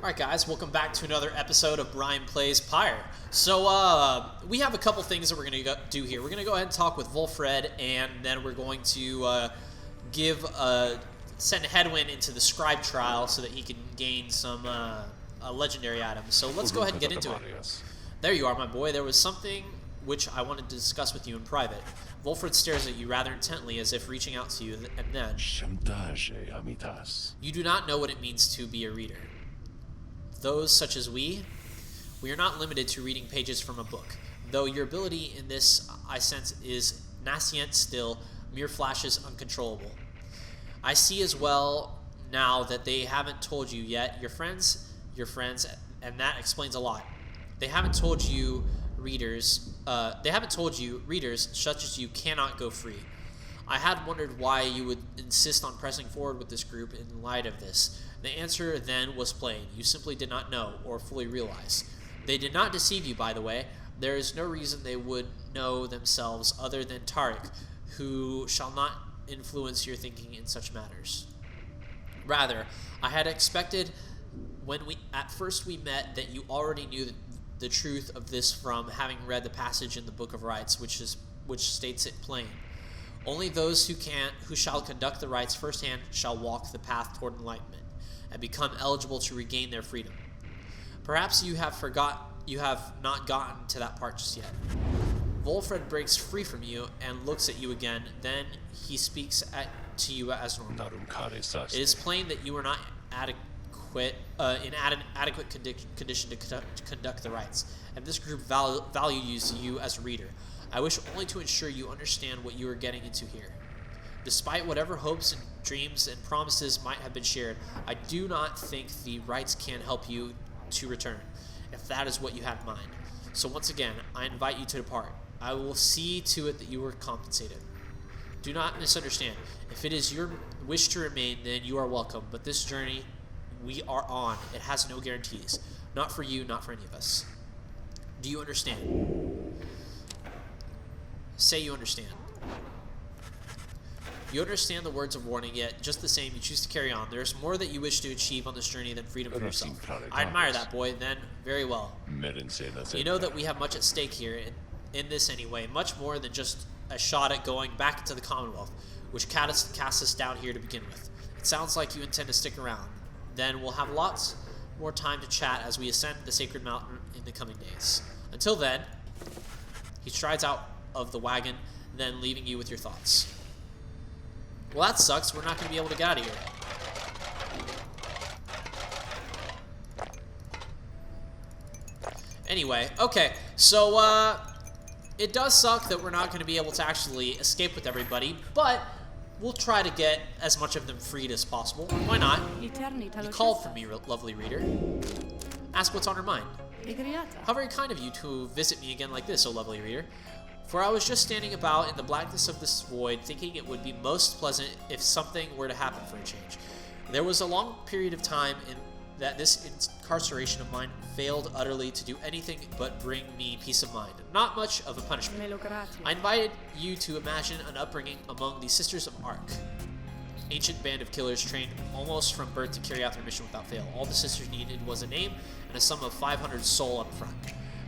Alright guys, welcome back to another episode of Brian Plays Pyre. So, we have a couple things that we're going to do here. We're going to go ahead and talk with Wolfred, and then we're going to send Hedwyn into the scribe trial so that he can gain some legendary items. So let's go ahead and get into it. There you are, my boy. There was something which I wanted to discuss with you in private. Wolfred stares at you rather intently as if reaching out to you, and then... You do not know what it means to be a reader. Those such as we are not limited to reading pages from a book, though your ability in this, I sense, is nascent still, mere flashes uncontrollable. I see as well now that they haven't told you yet, your friends, and that explains a lot. They haven't told you readers such as you cannot go free. I had wondered why you would insist on pressing forward with this group in light of this. The answer then was plain. You simply did not know or fully realize. They did not deceive you, by the way. There is no reason they would know themselves other than Tariq, who shall not influence your thinking in such matters. Rather, I had expected when at first we met that you already knew the truth of this from having read the passage in the Book of Rites, which states it plain. Only those who shall conduct the rites firsthand shall walk the path toward enlightenment and become eligible to regain their freedom. Perhaps you have not gotten to that part just yet. Wolfred breaks free from you and looks at you again. Then he speaks to you as normal. It is plain that you are not in adequate condition to conduct the rites, and this group values you as a reader. I wish only to ensure you understand what you are getting into here. Despite whatever hopes and dreams and promises might have been shared, I do not think the rites can help you to return, if that is what you have in mind. So once again, I invite you to depart. I will see to it that you are compensated. Do not misunderstand. If it is your wish to remain, then you are welcome, but this journey we are on, it has no guarantees. Not for you, not for any of us. Do you understand? Say you understand. You understand the words of warning, yet just the same you choose to carry on. There is more that you wish to achieve on this journey than freedom for yourself. I admire that, boy. Then, very well. You know that we have much at stake here, in this anyway, much more than just a shot at going back into the Commonwealth, which cast us down here to begin with. It sounds like you intend to stick around. Then we'll have lots more time to chat as we ascend the sacred mountain in the coming days. Until then, he strides out of the wagon, then leaving you with your thoughts. Well, that sucks. We're not going to be able to get out of here. Anyway, okay. So, it does suck that we're not going to be able to actually escape with everybody, but we'll try to get as much of them freed as possible. Why not? You called for me, lovely reader. Ask what's on her mind. How very kind of you to visit me again like this, oh lovely reader. For I was just standing about in the blackness of this void, thinking it would be most pleasant if something were to happen for a change. There was a long period of time that this incarceration of mine failed utterly to do anything but bring me peace of mind. Not much of a punishment. I invited you to imagine an upbringing among the Sisters of Arc. Ancient band of killers trained almost from birth to carry out their mission without fail. All the sisters needed was a name and a sum of 500 soul up front.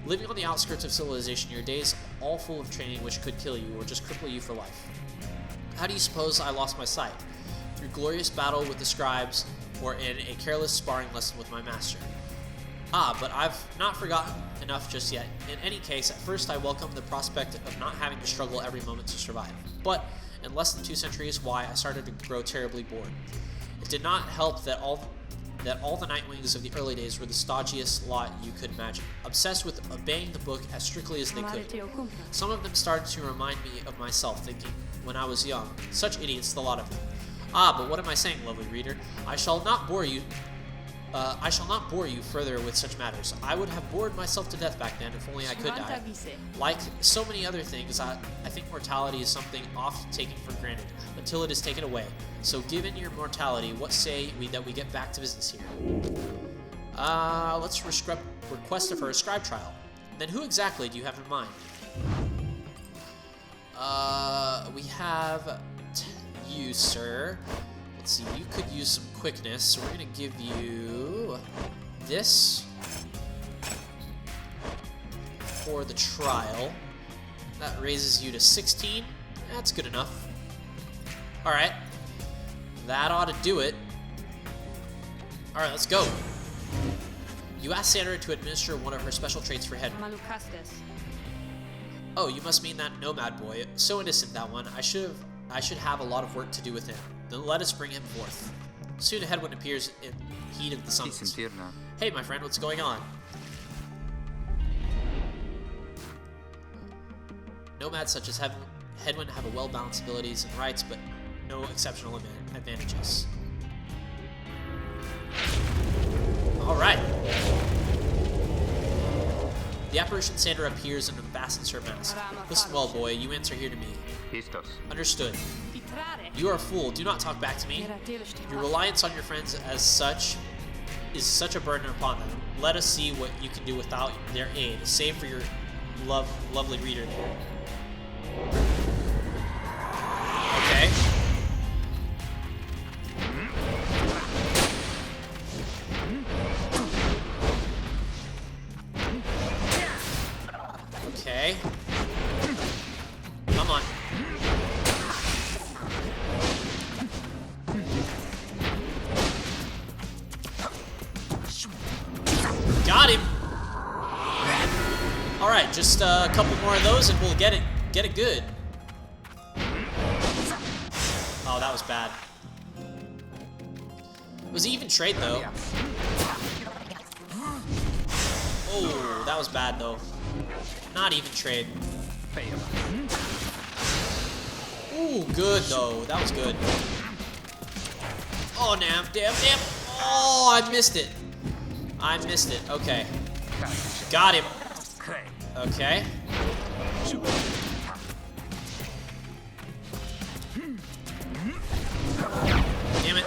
Living on the outskirts of civilization, your days all full of training which could kill you or just cripple you for life. How do you suppose I lost my sight? Through glorious battle with the scribes, or in a careless sparring lesson with my master. But I've not forgotten enough just yet. In any case, at first I welcomed the prospect of not having to struggle every moment to survive. But in less than 2 centuries, I started to grow terribly bored. It did not help that all the Nightwings of the early days were the stodgiest lot you could imagine, obsessed with obeying the book as strictly as they could. Some of them started to remind me of myself, thinking when I was young. Such idiots, the lot of them. But what am I saying, lovely reader? I shall not bore you further with such matters. I would have bored myself to death back then if only I could die. Like so many other things, I think mortality is something oft taken for granted, until it is taken away. So given your mortality, what say we that we get back to business here? Let's request of her a scribe trial. Then who exactly do you have in mind? We have you, sir. Let's see, you could use some quickness, so we're going to give you this for the trial. That raises you to 16. That's good enough. Alright. That ought to do it. Alright, let's go. You asked Sandra to administer one of her special traits for Hedwig. Oh, you must mean that nomad boy. So innocent, that one. I should have a lot of work to do with him. Then let us bring him forth. Soon Hedwig appears in heat of the summons. Hey, my friend, what's going on? Nomads such as Hedwig have a well-balanced abilities and rights, but no exceptional advantages. Alright. The apparition Sandra appears in a Bastion mask. Listen well, boy, you answer here to me. Understood. You are a fool. Do not talk back to me. Your reliance on your friends as such is such a burden upon them. Let us see what you can do without their aid, save for your lovely reader there. Okay. Okay. Come on. Got him. All right, just a couple more of those, and we'll get it good. Oh, that was bad. Was it even trade though? Oh, that was bad though. Not even trade. Ooh, good though. That was good. Oh, damn. Oh, I missed it. Okay. Got him. Okay. Damn it.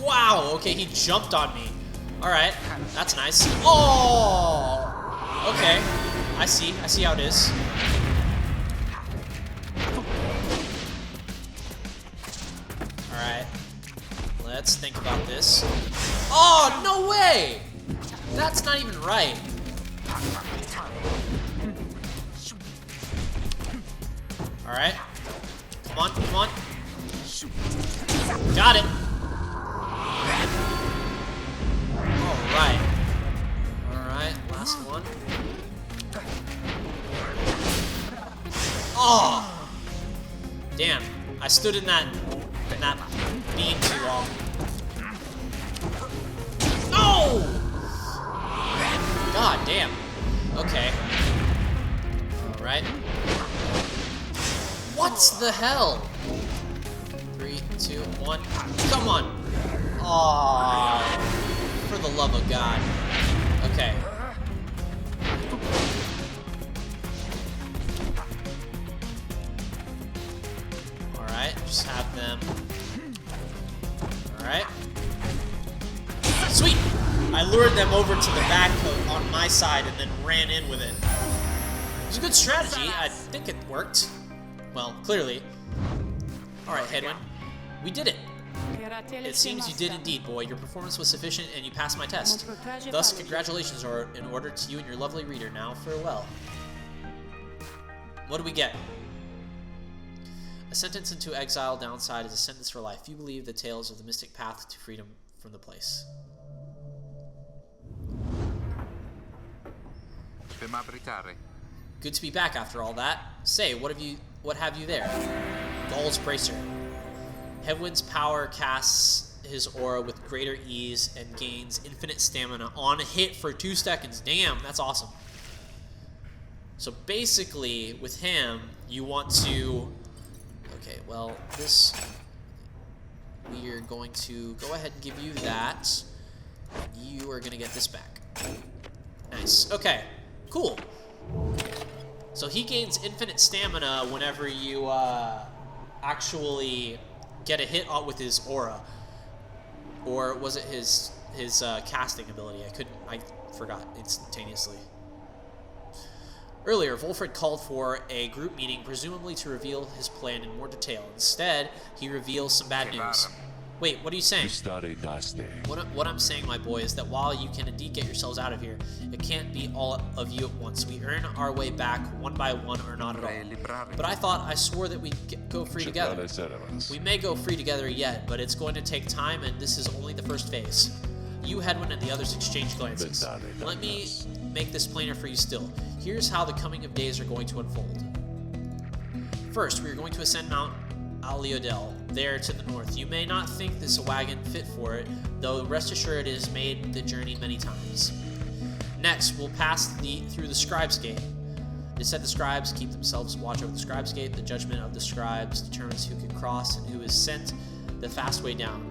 Wow, okay, he jumped on me. Alright, that's nice. Oh! Okay. I see how it is. Alright. Let's think about this. Oh, no way! That's not even right. Alright. Come on. Got it. Alright, last one. Oh! Damn, I stood in that beam too long. No! God damn. Okay. Alright. What the hell? 3, 2, 1. Come on! Aww. For the love of God. Okay. Alright, just have them. Alright. Sweet! I lured them over to the back on my side and then ran in with it. It was a good strategy. I think it worked. Well, clearly. Alright, Hedwig. We did it. It seems you did indeed, boy. Your performance was sufficient and you passed my test. Thus, congratulations are in order to you and your lovely reader. Now, farewell. What do we get? A sentence into exile downside is a sentence for life. You believe the tales of the mystic path to freedom from the place. Good to be back after all that. Say, what have you there? Gaul's Bracer. Hedwig's power casts his aura with greater ease and gains infinite stamina on a hit for 2 seconds. Damn, that's awesome. So basically, with him, you want to... Okay, well, this... We are going to go ahead and give you that. You are going to get this back. Nice. Okay, cool. So he gains infinite stamina whenever you actually... get a hit with his aura, or was it his casting ability? I forgot instantaneously. Earlier, Wolfred called for a group meeting, presumably to reveal his plan in more detail. Instead, he reveals some bad news. Wait, what are you saying? What I'm saying, my boy, is that while you can indeed get yourselves out of here, it can't be all of you at once. We earn our way back one by one or not at all. But I swore that we'd go free together. We may go free together yet, but it's going to take time, and this is only the first phase. You, Hedwin, and the others exchange glances. Let me make this plainer for you still. Here's how the coming of days are going to unfold. First, we are going to ascend Mount Aliodel, there to the north. You may not think this a wagon fit for it, though rest assured it has made the journey many times. Next, we'll pass through the Scribes' Gate. They said the scribes keep themselves watch over the Scribes' Gate. The judgment of the scribes determines who can cross and who is sent the fast way down.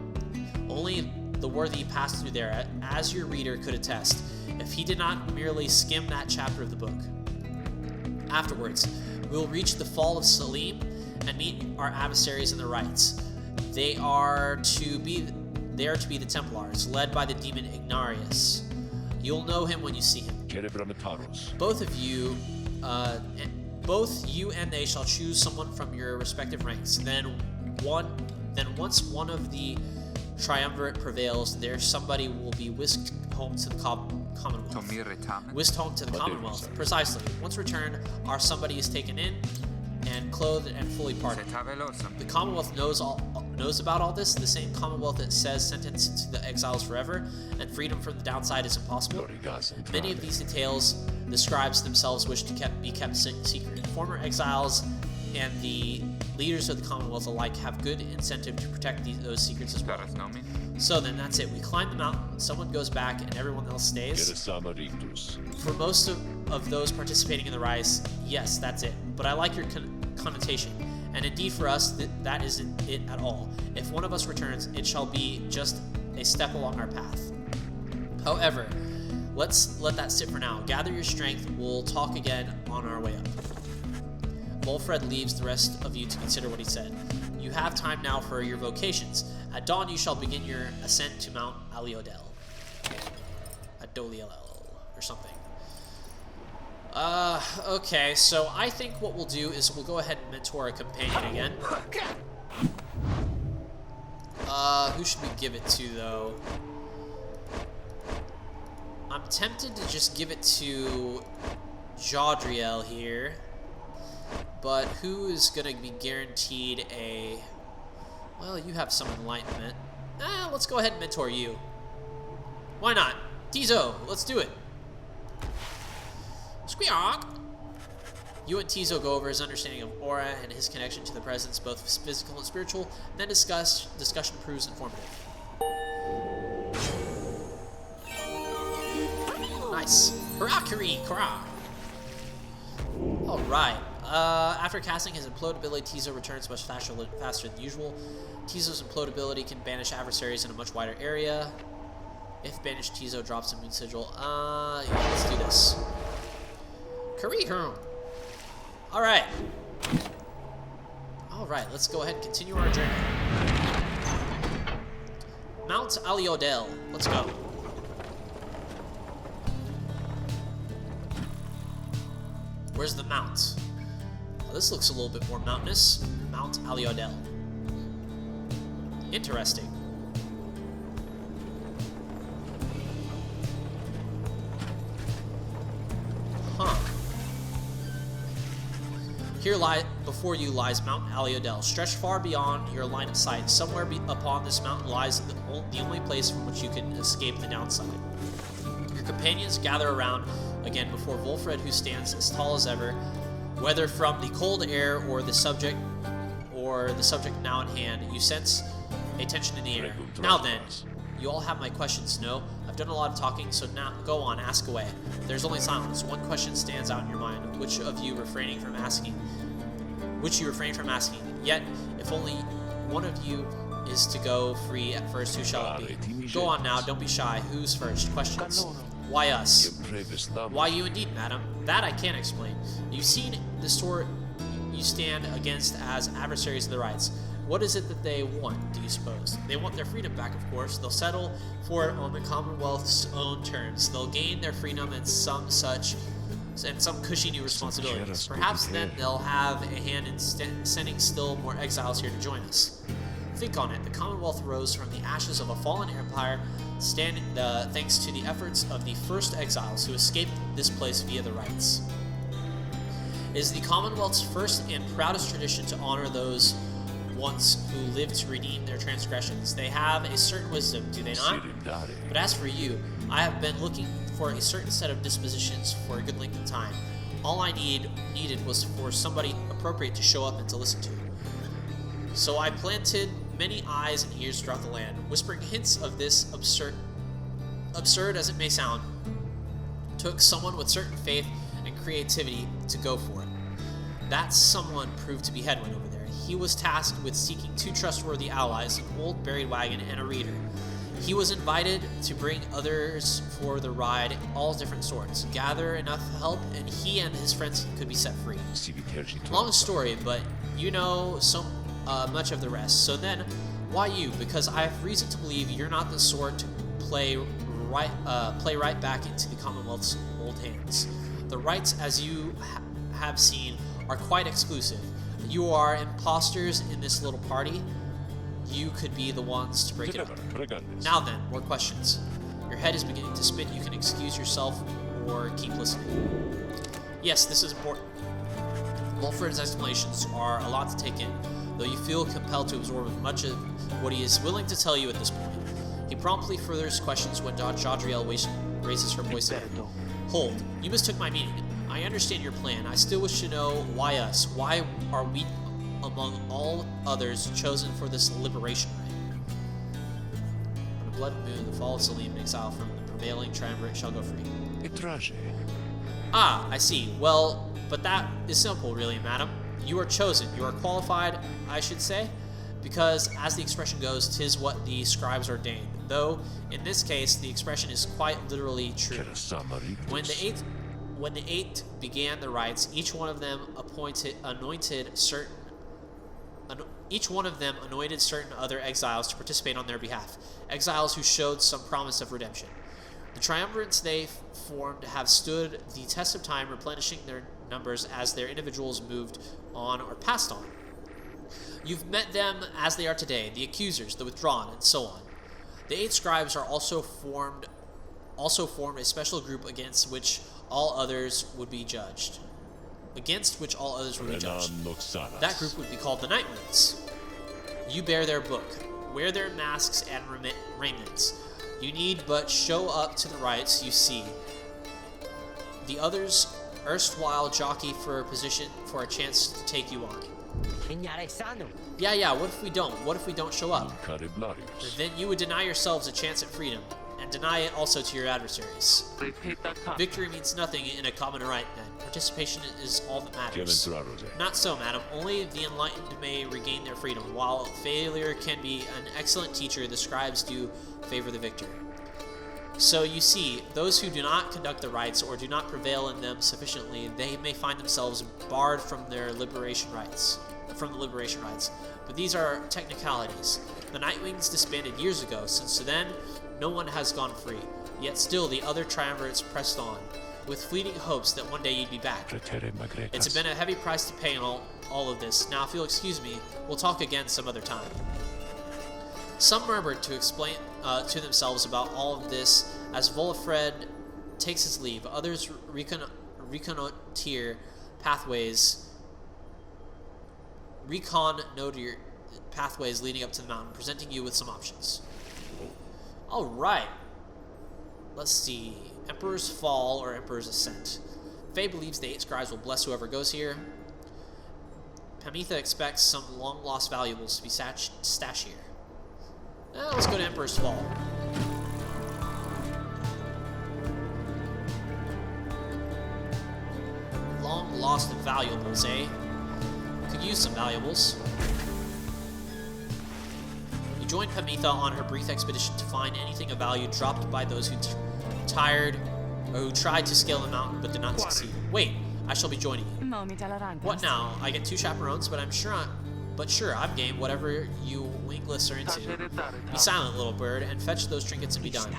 Only the worthy pass through there, as your reader could attest, if he did not merely skim that chapter of the book. Afterwards, we will reach the Fall of Salim and meet our adversaries in the rites. They are to be the Templars, led by the demon Ignarius. You'll know him when you see him. Both you and they shall choose someone from your respective ranks. Then once one of the triumvirate prevails, there somebody will be whisked home to the Commonwealth. Whisked home to the Commonwealth, precisely. Once returned, our somebody is taken in and clothed and fully pardoned. The Commonwealth knows about all this, the same Commonwealth that says sentence to the exiles forever and freedom from the downside is impossible. Many of these details the scribes themselves wish to be kept secret. Former exiles and the leaders of the Commonwealth alike have good incentive to protect those secrets as well. So then, that's it. We climb the mountain, someone goes back, and everyone else stays. For most of those participating in the rise, yes, that's it. But I like your connotation. And indeed for us, that isn't it at all. If one of us returns, it shall be just a step along our path. However, let's let that sit for now. Gather your strength. We'll talk again on our way up. Wolfred leaves the rest of you to consider what he said. You have time now for your vocations. At dawn, you shall begin your ascent to Mount Aliodel. Adoliel, or something. Okay, so I think what we'll do is we'll go ahead and mentor a companion again. Who should we give it to, though? I'm tempted to just give it to Jodriel here. But who is going to be guaranteed a... Well, you have some enlightenment. Let's go ahead and mentor you. Why not? Tizo, let's do it. Squeak! You and Tizo go over his understanding of aura and his connection to the presence, both physical and spiritual, and then discussion proves informative. Nice. Harakiri, Kara! Alright. After casting his implode ability, Tizo returns much faster than usual. Tizo's implode ability can banish adversaries in a much wider area. If banished, Tizo drops a moon sigil. Yeah, let's do this. Karihum! Alright. Alright, let's go ahead and continue our journey. Mount Aliodel. Let's go. Where's the mount? Oh, this looks a little bit more mountainous. Mount Aliodel. Interesting. Huh. Here before you lies Mount Aliodel, stretched far beyond your line of sight. Somewhere upon this mountain lies the only place from which you can escape the downside. Your companions gather around again before Wolfred, who stands as tall as ever, whether from the cold air or the subject now in hand. You sense a tension in the air. Now then, you all have my questions, no? I've done a lot of talking, so now go on, ask away. There's only silence. One question stands out in your mind, which you refrain from asking. Yet, if only one of you is to go free at first, who shall it be? Go on now, don't be shy. Who's first? Questions. Why us? Why you indeed, madam? That I can't explain. You've seen the sort you stand against as adversaries of the rights. What is it that they want, do you suppose? They want their freedom back, of course. They'll settle for it on the Commonwealth's own terms. They'll gain their freedom and some cushy new responsibilities. Perhaps then they'll have a hand in sending still more exiles here to join us. Think on it. The Commonwealth rose from the ashes of a fallen empire, thanks to the efforts of the first exiles who escaped this place via the rites. It is the Commonwealth's first and proudest tradition to honor those ones who lived to redeem their transgressions. They have a certain wisdom, do they not? But as for you, I have been looking for a certain set of dispositions for a good length of time. All I needed was for somebody appropriate to show up and to listen to. So I planted many eyes and ears throughout the land, whispering hints of this absurd as it may sound. Took someone with certain faith and creativity to go for it. That someone proved to be Headwind over there. He was tasked with seeking two trustworthy allies, an old buried wagon and a reader. He was invited to bring others for the ride, all different sorts, gather enough help, and he and his friends could be set free. Long story, but you know so much of the rest. So then, why you? Because I have reason to believe you're not the sort to play right back into the Commonwealth's old hands. The rites, as you have seen, are quite exclusive. You are imposters in this little party. You could be the ones to break it up. Now then, more questions. Your head is beginning to spin. You can excuse yourself or keep listening. Yes, this is important. Wolfred's explanations are a lot to take in, though you feel compelled to absorb as much of what he is willing to tell you at this point. He promptly furthers questions when Jadriel raises her voice again. Hold, you mistook my meaning. I understand your plan. I still wish to know why us. Why are we, among all others, chosen for this liberation rite? On a blood moon, the fall of Salim in exile from the prevailing triumvirate shall go free. Ah, I see. Well, but that is simple, really, madam. You are chosen. You are qualified, I should say, because, as the expression goes, 'tis what the scribes ordained. Though, in this case, the expression is quite literally true. When the eight began the rites, each one of them anointed certain other exiles to participate on their behalf, exiles who showed some promise of redemption. The triumvirates they formed have stood the test of time, replenishing their numbers as their individuals moved on or passed on. You've met them as they are today, the accusers, the withdrawn, and so on. The eight scribes are also formed a special group against which all others would be judged. That group would be called the Nightwings. You bear their book, wear their masks and raiments. You need but show up to the rites, you see. The others erstwhile jockey for a position for a chance to take you on. Yeah, what if we don't? What if we don't show up? Then you would deny yourselves a chance at freedom, and deny it also to your adversaries. Victory means nothing in a common rite, then. Participation is all that matters. Not so, madam. Only the enlightened may regain their freedom. While failure can be an excellent teacher, the scribes do favor the victor. So you see, those who do not conduct the rites or do not prevail in them sufficiently, they may find themselves barred from the liberation rites. But these are technicalities. The Nightwings disbanded years ago. Since then, no one has gone free. Yet still, the other triumvirates pressed on, with fleeting hopes that one day you'd be back. It's been a heavy price to pay on all of this. Now, if you'll excuse me, we'll talk again some other time. Some murmured to explain to themselves about all of this as Volfred takes his leave. Others reconnoiter pathways leading up to the mountain, presenting you with some options. Alright. Let's see. Emperor's Fall or Emperor's Ascent. Faye believes the 8 scribes will bless whoever goes here. Pamitha expects some long-lost valuables to be stashed here. Let's go to Emperor's Fall. Long-lost valuables, eh? Could use some valuables. You joined Pamitha on her brief expedition to find anything of value dropped by those who who tried to scale the mountain but did not succeed. Wait, I shall be joining you. What now? I get 2 chaperones, but sure, I'm game. Whatever you wingless are into. Be silent, little bird, and fetch those trinkets and be done.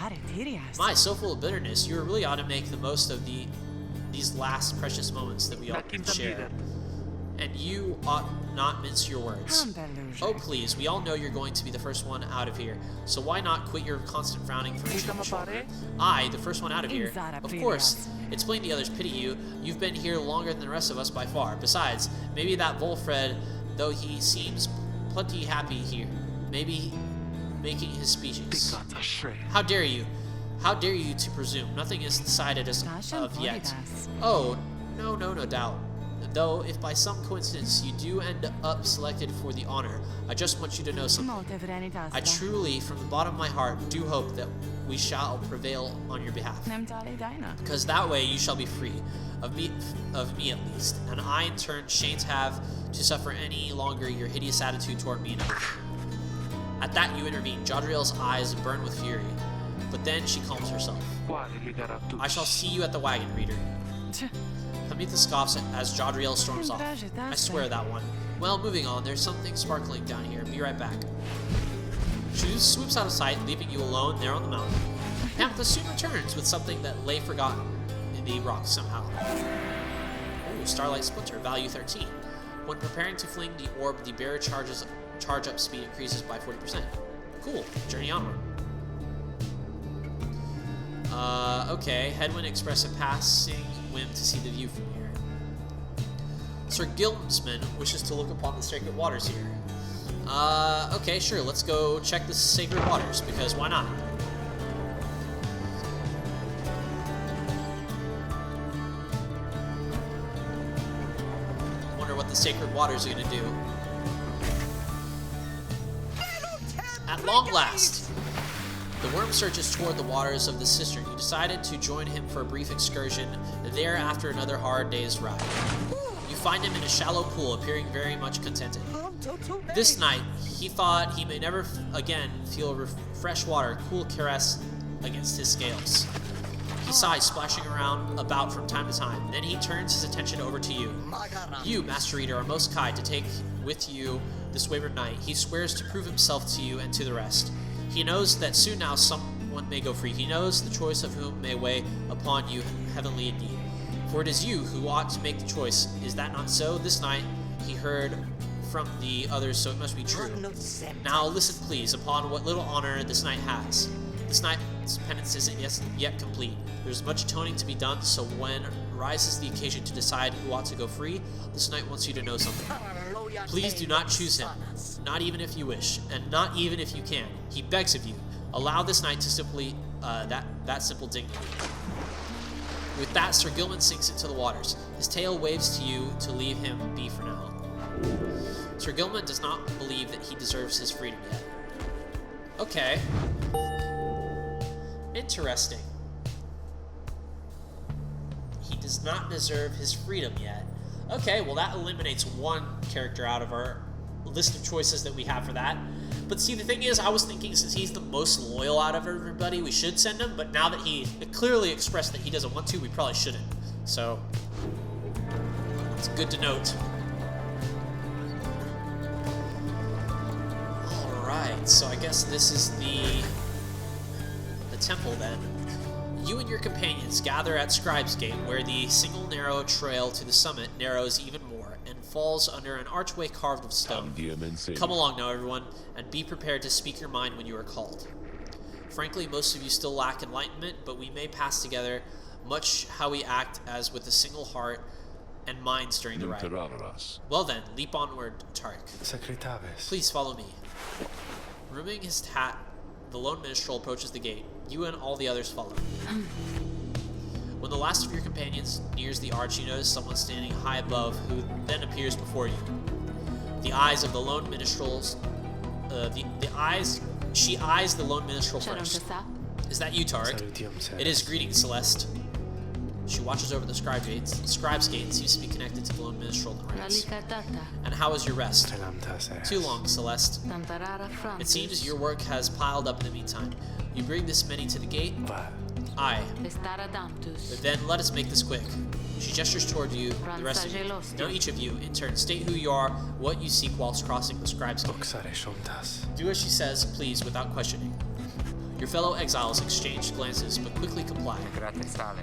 My, so full of bitterness. You really ought to make the most of these last precious moments that we all share. and you ought not mince your words. Oh, please, we all know you're going to be the first one out of here, so why not quit your constant frowning from your shoulder? I, the first one out of here? Of course. It's plain the others pity you. You've been here longer than the rest of us by far. Besides, maybe that Volfred, though he seems plenty happy here, maybe making his speeches. How dare you? How dare you to presume? Nothing is decided as of yet. Oh, no doubt. Though, if by some coincidence you do end up selected for the honor, I just want you to know something. I truly, from the bottom of my heart, do hope that we shall prevail on your behalf. Because that way you shall be free, of me at least, and I in turn shan't have to suffer any longer your hideous attitude toward me and everything. At that you intervene. Jadriel's eyes burn with fury, but then she calms herself. I shall see you at the wagon, reader. Amita scoffs as Jadriel storms off. I swear that one. Well, moving on, there's something sparkling down here. Be right back. She swoops out of sight, leaving you alone there on the mountain. Amethyst soon returns with something that lay forgotten in the rocks somehow. Ooh, Starlight Splinter, value 13. When preparing to fling the orb, the bearer charge up speed increases by 40%. Cool. Journey onward. Okay. Headwind express a passing whim to see the view from here. Sir Gilmsman wishes to look upon the sacred waters here. Okay, sure, let's go check the sacred waters, because why not? Wonder what the sacred waters are gonna do. At long last! The worm surges toward the waters of the cistern. You decided to join him for a brief excursion there after another hard day's ride. You find him in a shallow pool, appearing very much contented. This night, he thought he may never again feel fresh water cool caress against his scales. He sighs, splashing about from time to time. Then he turns his attention over to you. You, Master Reader, are most kind to take with you this wayward knight. He swears to prove himself to you and to the rest. He knows that soon now someone may go free. He knows the choice of whom may weigh upon you heavenly indeed. For it is you who ought to make the choice. Is that not so? This night he heard from the others, so it must be true. Now listen, please, upon what little honor this knight has. This knight's penance isn't yet complete. There's much atoning to be done, so when rises the occasion to decide who ought to go free, this knight wants you to know something. Please do not choose him, not even if you wish, and not even if you can. He begs of you. Allow this knight to simply, that simple dignity. With that, Sir Gilman sinks into the waters. His tail waves to you to leave him be for now. Sir Gilman does not believe that he deserves his freedom yet. Okay. Interesting. He does not deserve his freedom yet. Okay, well that eliminates one character out of our list of choices that we have for that. But see, the thing is, I was thinking since he's the most loyal out of everybody, we should send him, but now that he clearly expressed that he doesn't want to, we probably shouldn't. So, it's good to note. Alright, so I guess this is the temple then. You and your companions gather at Scribe's Gate, where the single narrow trail to the summit narrows even more and falls under an archway carved of stone. Come along now, everyone, and be prepared to speak your mind when you are called. Frankly, most of you still lack enlightenment, but we may pass together much how we act as with a single heart and minds during the ride. Well then, leap onward, Tarek. Please follow me. Removing his hat, the lone minstrel approaches the gate. You and all the others follow. When the last of your companions nears the arch, you notice someone standing high above, who then appears before you. The eyes of the lone minstrels. She eyes the lone minstrel first. Is that you, Tarek? It is. Greetings, Celeste. She watches over the Scribe's Gate and seems to be connected to the lone minstrel in the ranks. And how is your rest? Too long, Celeste. It seems your work has piled up in the meantime. You bring this many to the gate? Aye. Then let us make this quick. She gestures toward you, the rest of you. Now each of you, in turn, state who you are, what you seek whilst crossing the Scribe's Gate. Do as she says, please, without questioning. Your fellow exiles exchange glances, but quickly comply.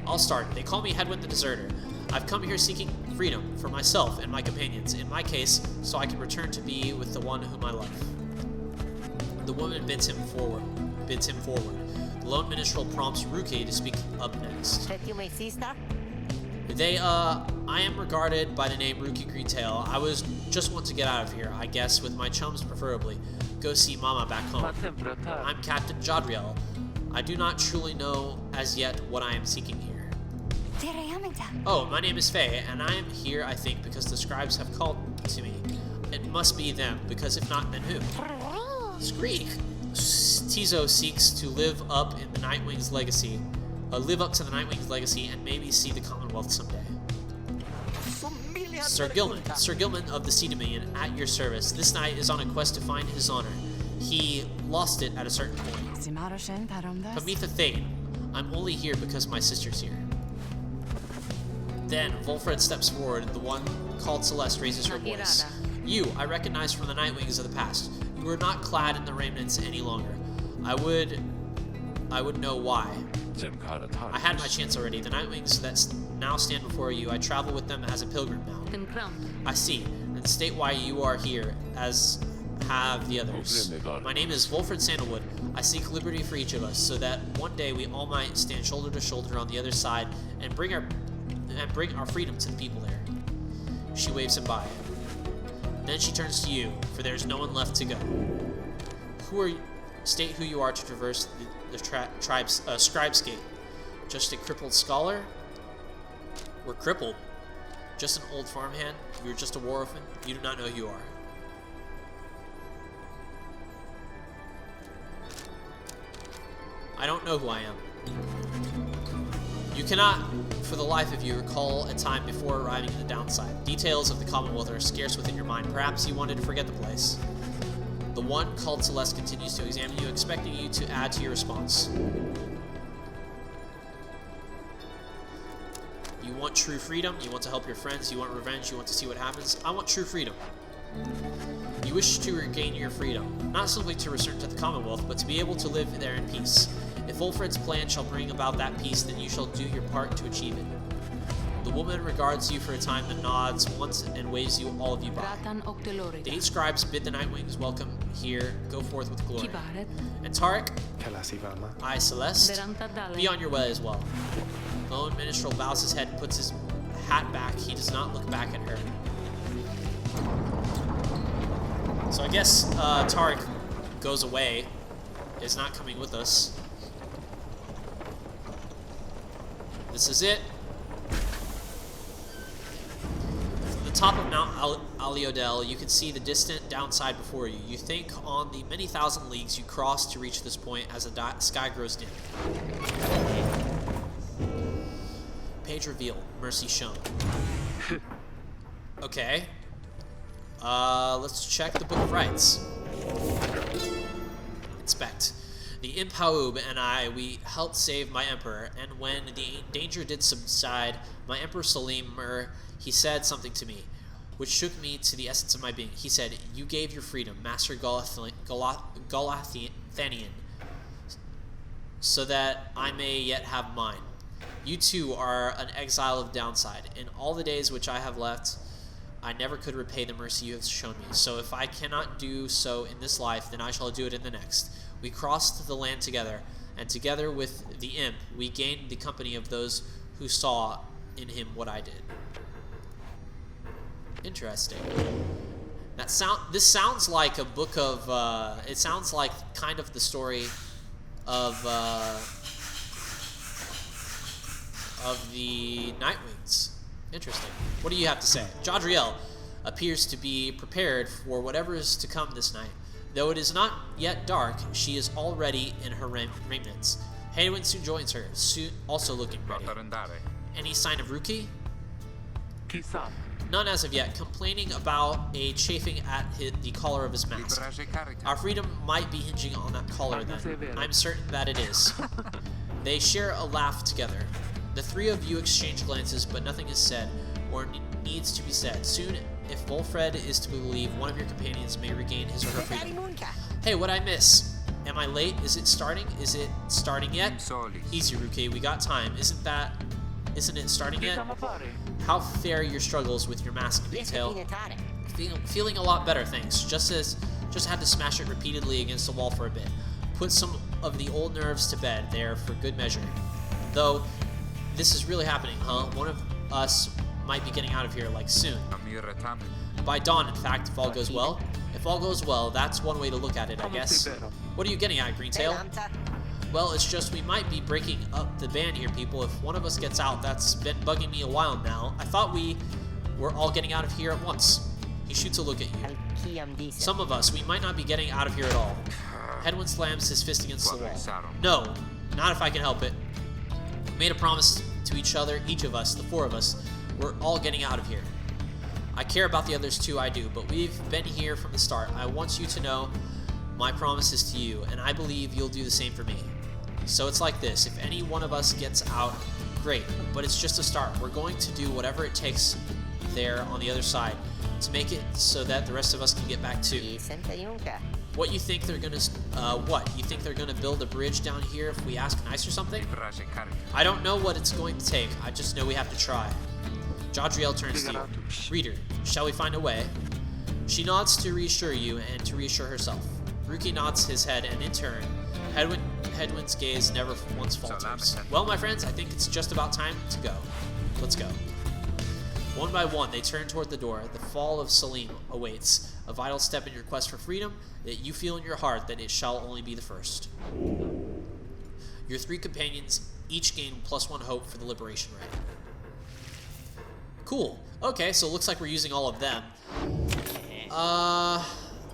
I'll start. They call me Headwind the Deserter. I've come here seeking Freedom, for myself and my companions. In my case, so I can return to be with the one whom I love. The woman bids him forward. The lone minstrel prompts Ruki to speak up next. I am regarded by the name Ruki Greentail. I was just want to get out of here, I guess, with my chums preferably. Go see Mama back home. I'm Captain Jadriel. I do not truly know as yet what I am seeking here. Oh, my name is Faye, and I am here, I think, because the scribes have called to me. It must be them, because if not, then who? Squeak! Tizo seeks to live up to the Nightwing's legacy, and maybe see the Commonwealth someday. Sir Gilman of the Sea Dominion, at your service. This knight is on a quest to find his honor. He lost it at a certain point. Pamitha Thane, I'm only here because my sister's here. Then, Volfred steps forward, and the one called Celeste raises her voice. You, I recognize from the Nightwings of the past. You are not clad in the raiments any longer. I would know why. I had my chance already. The Nightwings that now stand before you, I travel with them as a pilgrim now. I see, and state why you are here, as have the others. My name is Volfred Sandalwood. I seek liberty for each of us, so that one day we all might stand shoulder to shoulder on the other side and bring our freedom to the people there. She waves him by. Then she turns to you, for there's no one left to go. Who are you? State who you are to traverse the scribe's gate. Just a crippled scholar? We're crippled. Just an old farmhand? You're just a war orphan? You do not know who you are. I don't know who I am. You cannot, for the life of you, recall a time before arriving in the downside. Details of the Commonwealth are scarce within your mind. Perhaps you wanted to forget the place. The one called Celeste continues to examine you, expecting you to add to your response. You want true freedom, you want to help your friends, you want revenge, you want to see what happens. I want true freedom. You wish to regain your freedom, not simply to return to the Commonwealth, but to be able to live there in peace. If Volfred's plan shall bring about that peace, then you shall do your part to achieve it. The woman regards you for a time, then nods once and waves you all of you by. The 8 scribes bid the Nightwings welcome here, go forth with glory. And Tarek, I, Celeste, be on your way as well. The lone minstrel bows his head and puts his hat back. He does not look back at her. So I guess Tarek goes away, is not coming with us. This is it. From the top of Mount Aliodel, you can see the distant downside before you. You think on the many thousand leagues you cross to reach this point as the sky grows dim. Page reveal. Mercy shown. Okay. Let's check the Book of Rights. Inspect. The Imp Haub and I, we helped save my emperor, and when the danger did subside, my emperor Salim, he said something to me, which shook me to the essence of my being. He said, "You gave your freedom, Master Galathanian, so that I may yet have mine. You too are an exile of downside. In all the days which I have left, I never could repay the mercy you have shown me. So if I cannot do so in this life, then I shall do it in the next." We crossed the land together, and together with the imp, we gained the company of those who saw in him what I did. Interesting. This sounds like a book of. It sounds like kind of the story of the Nightwings. Interesting. What do you have to say? Jadriel appears to be prepared for whatever is to come this night. Though it is not yet dark, she is already in her raiments. Haywin soon joins her, also looking ready. Any sign of Ruki? None as of yet, complaining about a chafing at the collar of his mask. Our freedom might be hinging on that collar then. I'm certain that it is. They share a laugh together. The 3 of you exchange glances, but nothing is said, or needs to be said. Soon, if Volfred is to believe, one of your companions may regain his or her freedom. Hey, what'd I miss? Am I late? Is it starting? Is it starting yet? Easy, Ruki. We got time. Isn't it starting yet? How fare your struggles with your mask, Greentail? Feeling a lot better, thanks. Just had to smash it repeatedly against the wall for a bit. Put some of the old nerves to bed there for good measure. Though, this is really happening, huh? One of us might be getting out of here, like, soon. By dawn, in fact, if all goes well. If all goes well, that's one way to look at it, I guess. What are you getting at, Greentail? Well, it's just we might be breaking up the band here, people. If one of us gets out, that's been bugging me a while now. I thought we were all getting out of here at once. He shoots a look at you. Some of us, we might not be getting out of here at all. Hedwyn slams his fist against the wall. No, not if I can help it. We made a promise to each other, each of us, the four of us. We're all getting out of here. I care about the others too, I do, but we've been here from the start. I want you to know my promise is to you, and I believe you'll do the same for me. So it's like this, if any one of us gets out, great, but it's just a start. We're going to do whatever it takes there on the other side to make it so that the rest of us can get back too. What you think they're gonna, You think they're gonna build a bridge down here if we ask nice or something? I don't know what it's going to take, I just know we have to try. Jadriel turns to you. Reader, shall we find a way? She nods to reassure you and to reassure herself. Ruki nods his head, and in turn, Hedwyn's gaze never once falters. Well, my friends, I think it's just about time to go. Let's go. One by one, they turn toward the door. The fall of Salim awaits, a vital step in your quest for freedom that you feel in your heart that it shall only be the first. Your three companions each gain +1 hope for the liberation rite. Cool. Okay, so it looks like we're using all of them.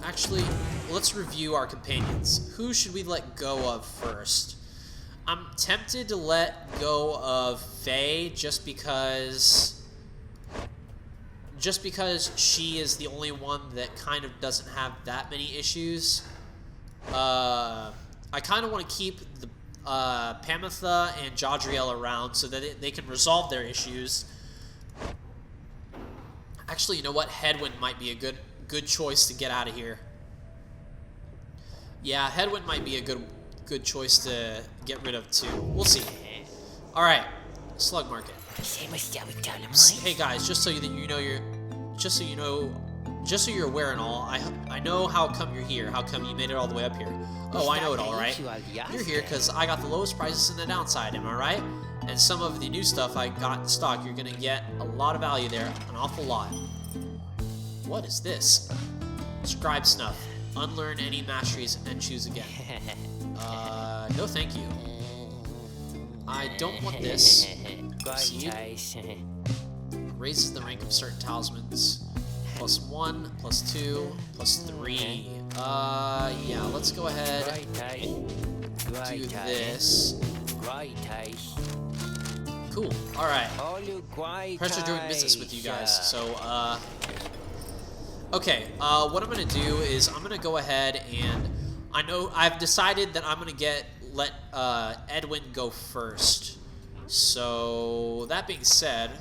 Actually, let's review our companions. Who should we let go of first? I'm tempted to let go of Faye just because she is the only one that kind of doesn't have that many issues. I kind of want to keep the Pamitha and Jadriel around so that they can resolve their issues. Actually, you know what? Hedwyn might be a good choice to get out of here. Yeah, Hedwyn might be a good choice to get rid of too. We'll see. All right, Slug Market. Hey guys, just so you're aware and all, I know how come you're here. How come you made it all the way up here? Oh, I know it all, right? You're here because I got the lowest prices in the downside. Am I right? And some of the new stuff I got in stock, you're gonna get a lot of value there, an awful lot. What is this? Scribe Snuff. Unlearn any masteries and choose again. No thank you. I don't want this. See? Raises the rank of certain talismans. +1, +2, +3. Yeah, let's go ahead and do this. Cool. Alright. Pressure doing business with you guys. So, okay, what I'm going to do is I'm going to go ahead and I've decided that I'm going to let Edwin go first. So, that being said,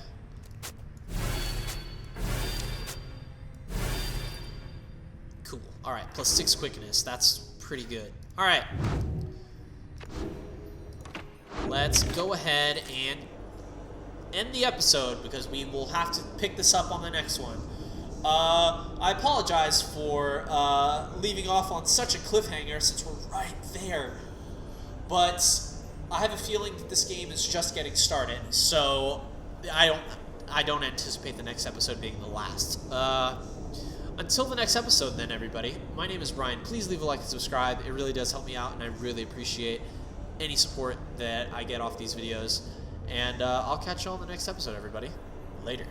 cool. Alright, +6 quickness. That's pretty good. Alright. Let's go ahead and end the episode because we will have to pick this up on the next one. I apologize for leaving off on such a cliffhanger since we're right there, but I have a feeling that this game is just getting started, so I don't anticipate the next episode being the last. Until the next episode then, everybody, my name is Brian. Please leave a like and subscribe. It really does help me out, and I really appreciate any support that I get off these videos. And I'll catch you all in the next episode, everybody. Later.